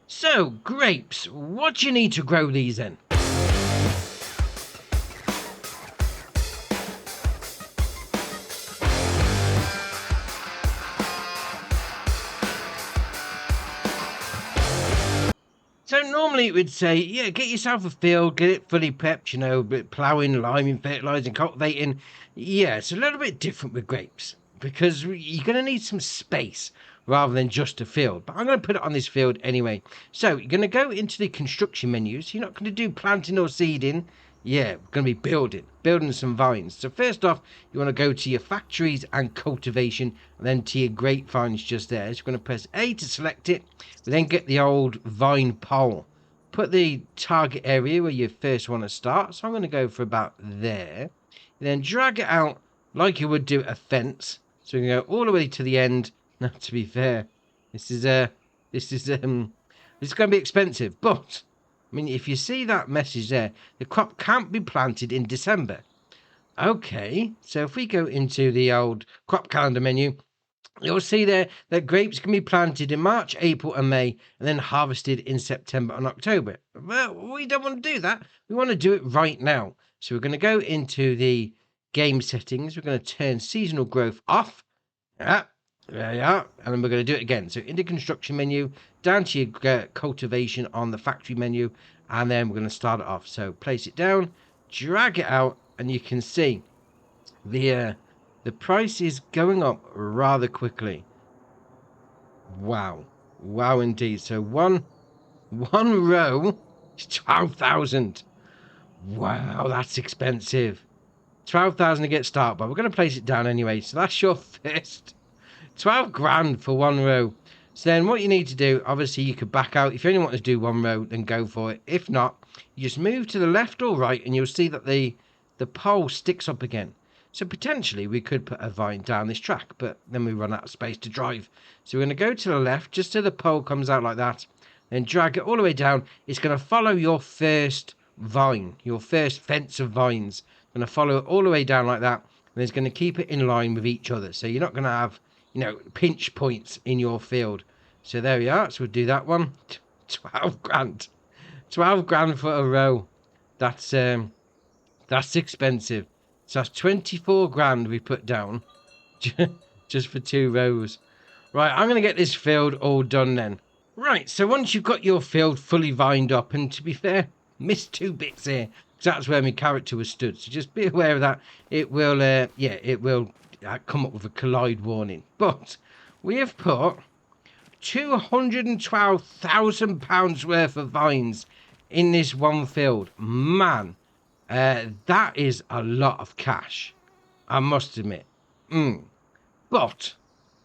So, grapes, what do you need to grow these in? So normally it would say, yeah, get yourself a field, get it fully prepped, you know, ploughing, liming, fertilising, cultivating. Yeah, it's a little bit different with grapes because you're going to need some space rather than just a field. But I'm going to put it on this field anyway. So you're going to go into the construction menus. You're not going to do planting or seeding. Yeah, we're going to be building some vines. So first off, you want to go to your factories and cultivation, and then to your grapevines just there. So you're going to press A to select it. We then get the old vine pole. Put the target area where you first want to start. So I'm going to go for about there. Then drag it out like you would do a fence. So we can go all the way to the end. Now, to be fair, this is going to be expensive, but I mean, if you see that message there, the crop can't be planted in December. Okay, so if we go into the old crop calendar menu, you'll see there that grapes can be planted in March, April and May, and then harvested in September and October. Well, we don't want to do that. We want to do it right now. So we're going to go into the game settings. We're going to turn seasonal growth off. Yeah, there you are. And then we're going to do it again. So in the construction menu, down to your cultivation on the factory menu, and then we're going to start it off. So place it down, drag it out, and you can see the price is going up rather quickly. Wow indeed. So one row is 12,000. Wow, that's expensive. 12,000 to get started, but we're going to place it down anyway. So that's your first 12 grand for one row. So then what you need to do, obviously you could back out. If you only want to do one row, then go for it. If not, you just move to the left or right and you'll see that the pole sticks up again. So potentially we could put a vine down this track, but then we run out of space to drive. So we're going to go to the left just till the pole comes out like that. Then drag it all the way down. It's going to follow your first vine, your first fence of vines. Going to follow it all the way down like that. And it's going to keep it in line with each other. So you're not going to have, you know, pinch points in your field. So there we are. So we'll do that one. 12 grand. 12 grand for a row. That's expensive. So that's 24 grand we put down just for 2 rows. Right, I'm going to get this field all done then. Right, so once you've got your field fully vined up, and to be fair, missed 2 bits here, because that's where my character was stood. So just be aware of that. It will, it will come up with a collide warning. But we have put £212,000 worth of vines in this one field. Man, that is a lot of cash, I must admit. But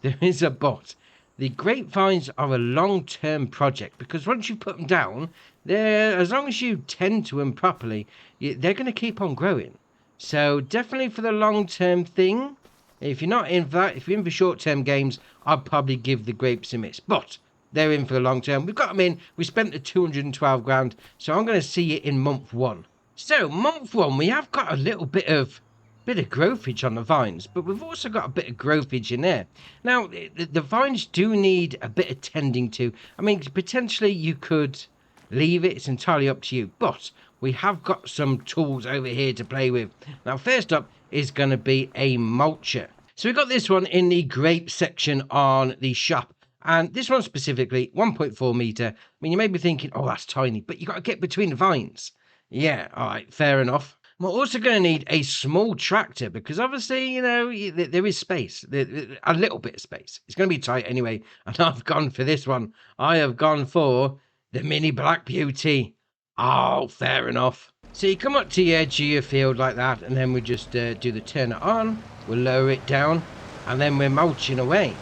there is a but. The grapevines are a long-term project because once you put them down, as long as you tend to them properly, they're going to keep on growing. So definitely for the long-term thing, if you're not in for that, if you're in for short-term games, I'd probably give the grapes a miss. But they're in for the long-term. We've got them in. We spent the 212 grand. So I'm going to see it in month 1. So month 1, we have got a little bit of growthage on the vines, but we've also got a bit of growthage in there. Now, the vines do need a bit of tending to. I mean, potentially you could leave it. It's entirely up to you. But we have got some tools over here to play with. Now, first up is going to be a mulcher. So we've got this one in the grape section on the shop. And this one specifically, 1.4 meter. I mean, you may be thinking, oh, that's tiny, but you got to get between the vines. Yeah, all right, fair enough. We're also going to need a small tractor because obviously, you know, there is space, a little bit of space. It's going to be tight anyway. And I've gone for this one. I have gone for the Mini Black Beauty. Oh, fair enough. So you come up to the edge of your field like that, and then we just do the turn it on. We'll lower it down, and then we're mulching away.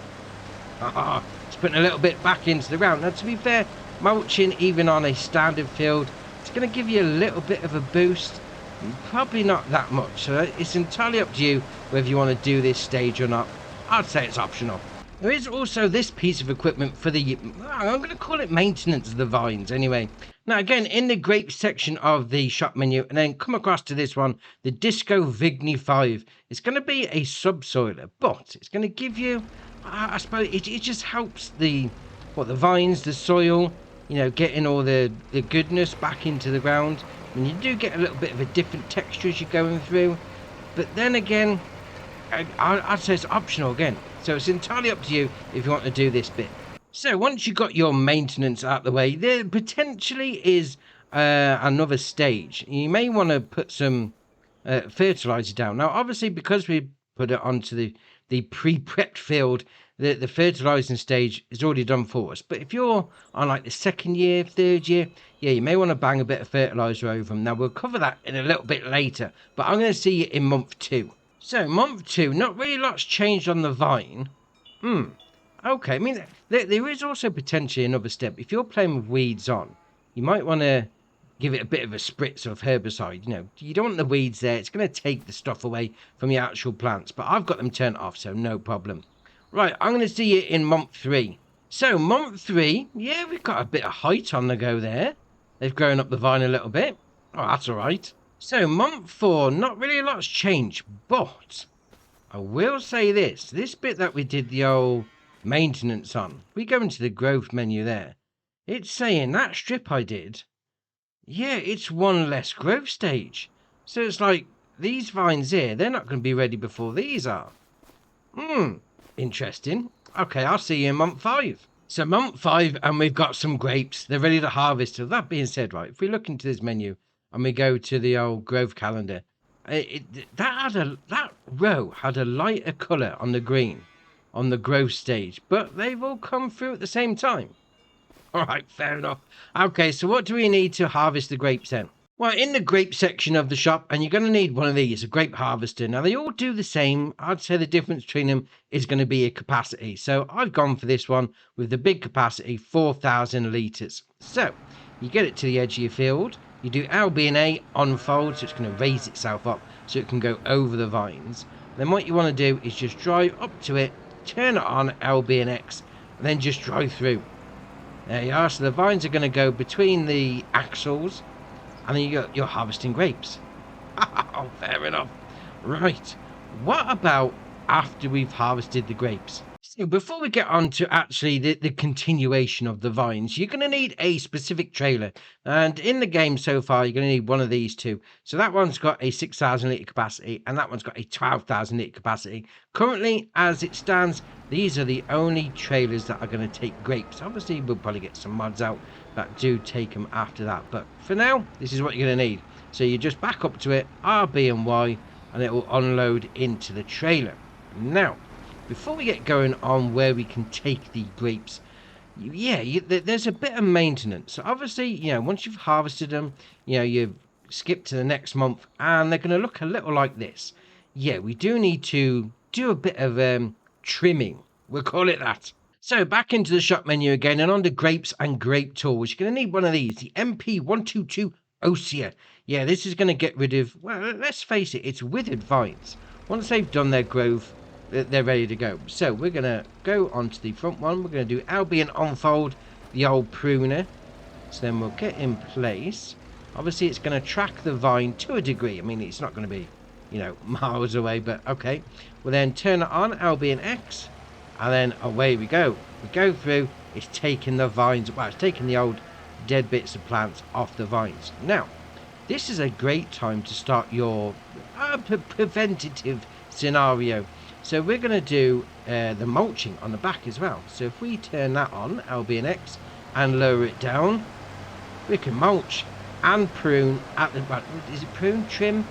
Just putting a little bit back into the ground. Now, to be fair, mulching even on a standard field, it's going to give you a little bit of a boost. Probably not that much, so it's entirely up to you whether you want to do this stage or not. I'd say it's optional. There is also this piece of equipment for the, I'm going to call it maintenance of the vines anyway. Now again, in the grape section of the shop menu, and then come across to this one, the Disco Vigny 5. It's going to be a subsoiler, but it's going to give you, I suppose, it just helps the vines, the soil, you know, getting all the goodness back into the ground. And you do get a little bit of a different texture as you're going through. But then again, I'd say it's optional again. So it's entirely up to you if you want to do this bit. So once you've got your maintenance out the way, there potentially is another stage. You may want to put some fertilizer down. Now, obviously, because we put it onto the pre-prepped field, the fertilizing stage is already done for us. But if you're on like the second year, third year, yeah, you may want to bang a bit of fertilizer over them. Now, we'll cover that in a little bit later, but I'm going to see you in month 2. So, month 2, not really lots changed on the vine. Okay, I mean, there is also potentially another step. If you're playing with weeds on, you might want to give it a bit of a spritz of herbicide. You know, you don't want the weeds there. It's going to take the stuff away from the actual plants. But I've got them turned off, so no problem. Right, I'm going to see you in month 3. So, month 3, yeah, we've got a bit of height on the go there. They've grown up the vine a little bit. Oh, that's all right. So, month 4, not really a lot's changed. But I will say this bit that we did the old maintenance on, we go into the growth menu there, it's saying that strip I did, yeah, it's one less growth stage. So it's like these vines here, they're not going to be ready before these are. Interesting. Okay, I'll see you in month 5. So month 5, and we've got some grapes. They're ready to harvest. So that being said, right, if we look into this menu and we go to the old growth calendar, that row had a lighter colour on the green on the growth stage, but they've all come through at the same time. All right, fair enough. Okay, so what do we need to harvest the grapes then? Well, in the grape section of the shop, and you're going to need one of these, a grape harvester. Now, they all do the same. I'd say the difference between them is going to be a capacity. So I've gone for this one with the big capacity, 4,000 litres. So you get it to the edge of your field. You do LB and A unfold, so it's going to raise itself up so it can go over the vines. Then what you want to do is just drive up to it, turn it on LB and X, and then just drive through. There you are. So the vines are going to go between the axles, and then you're harvesting grapes. Oh, fair enough. Right. What about after we've harvested the grapes? So before we get on to actually the continuation of the vines, you're going to need a specific trailer. And in the game so far, you're going to need one of these two. So that one's got a 6,000 litre capacity, and that one's got a 12,000 litre capacity. Currently, as it stands, these are the only trailers that are going to take grapes. Obviously, we'll probably get some mods out that do take them after that. But for now, this is what you're going to need. So you just back up to it, RB and Y, and it will unload into the trailer. Now, before we get going on where we can take the grapes, there's a bit of maintenance. So obviously, you know, once you've harvested them, you know, you skip to the next month, and they're going to look a little like this. Yeah, we do need to do a bit of trimming. We'll call it that. So back into the shop menu again, and under grapes and grape tools, you're going to need one of these, the MP122 Osea. Yeah, this is going to get rid of, well, let's face it, it's withered vines. Once they've done their growth, they're ready to go. So we're going to go onto the front one. We're going to do LB and unfold the old pruner. So then we'll get in place. Obviously, it's going to track the vine to a degree. I mean, it's not going to be, you know, miles away, but okay. We'll then turn it on, LB and X, and then away we go. We go through. It's taking the vines, well, it's taking the old dead bits of plants off the vines. Now, this is a great time to start your preventative scenario. So we're going to do the mulching on the back as well. So if we turn that on, LB and X, and lower it down, we can mulch and prune at the, well, is it prune, trim?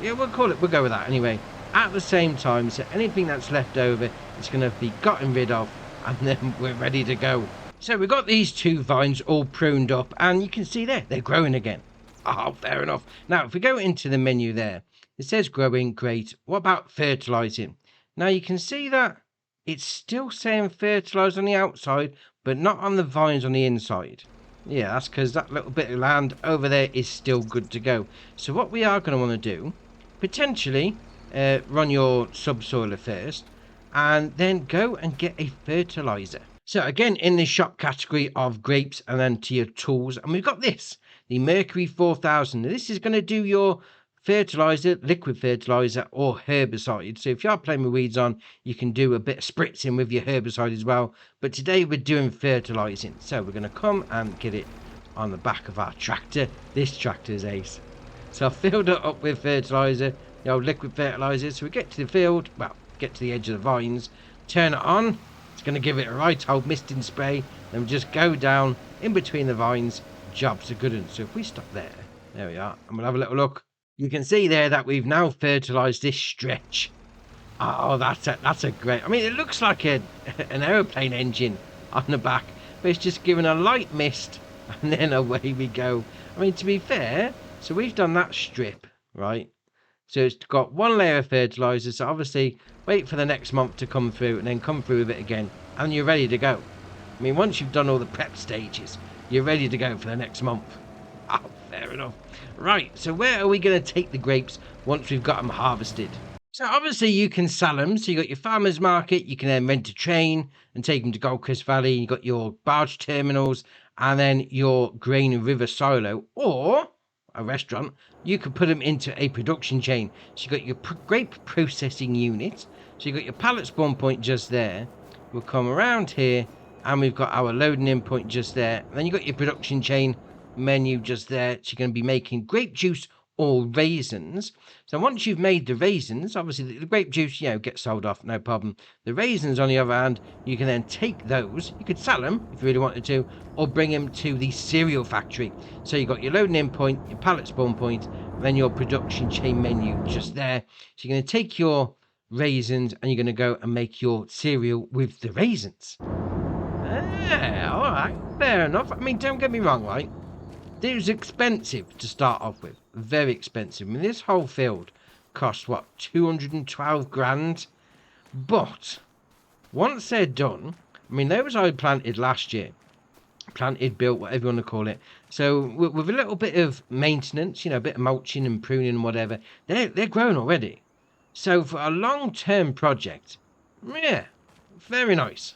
Yeah, we'll call it, we'll go with that anyway. At the same time, so anything that's left over is going to be gotten rid of, and then we're ready to go. So we've got these two vines all pruned up, and you can see there, they're growing again. Oh, fair enough. Now, if we go into the menu there, it says growing, great. What about fertilizing? Now you can see that it's still saying fertilize on the outside, but not on the vines on the inside. Yeah, that's because that little bit of land over there is still good to go. So what we are going to want to do, potentially run your subsoiler first, and then go and get a fertilizer. So again, in the shop category of grapes, and then to your tools, and we've got this, the Mercury 4000. This is going to do your fertilizer, liquid fertilizer, or herbicide. So if you are playing with weeds on, you can do a bit of spritzing with your herbicide as well. But today we're doing fertilizing. So we're going to come and get it on the back of our tractor. This tractor is ace. So I've filled it up with fertilizer, the old liquid fertilizer. So we get to the field, well, get to the edge of the vines, turn it on. It's going to give it a right old misting spray. Then we just go down in between the vines. Job's a good one. So if we stop there we are, and we'll have a little look. You can see there that we've now fertilized this stretch. Oh, that's a great. I mean, it looks like an aeroplane engine on the back, but it's just given a light mist, and then away we go. I mean, to be fair, so we've done that strip, right? So it's got one layer of fertilizer. So obviously, wait for the next month to come through, and then come through with it again, and you're ready to go. I mean, once you've done all the prep stages, you're ready to go for the next month. Oh, fair enough. Right, so where are we going to take the grapes once we've got them harvested? So obviously you can sell them. So you got your farmer's market, you can then rent a train and take them to Gold Coast Valley. You got your barge terminals and then your grain and river silo, or a restaurant. You could put them into a production chain. So you got your grape processing unit. So you got your pallet spawn point just there. We'll come around here and we've got our loading in point just there. And then you got your production chain menu just there. So you're going to be making grape juice or raisins. So once you've made the raisins, obviously the grape juice, gets sold off, no problem. The raisins, on the other hand, you can then take those. You could sell them if you really wanted to, or bring them to the cereal factory. So you've got your loading in point, your pallet spawn point, and then your production chain menu just there. So you're going to take your raisins and you're going to go and make your cereal with the raisins. Yeah, all right, fair enough. I mean, don't get me wrong, right? It was expensive to start off with, very expensive. I mean, this whole field cost, what, 212 grand? But once they're done, I mean, those I planted last year, built, whatever you want to call it. So with a little bit of maintenance, a bit of mulching and pruning and whatever, they're grown already. So for a long-term project, yeah, very nice.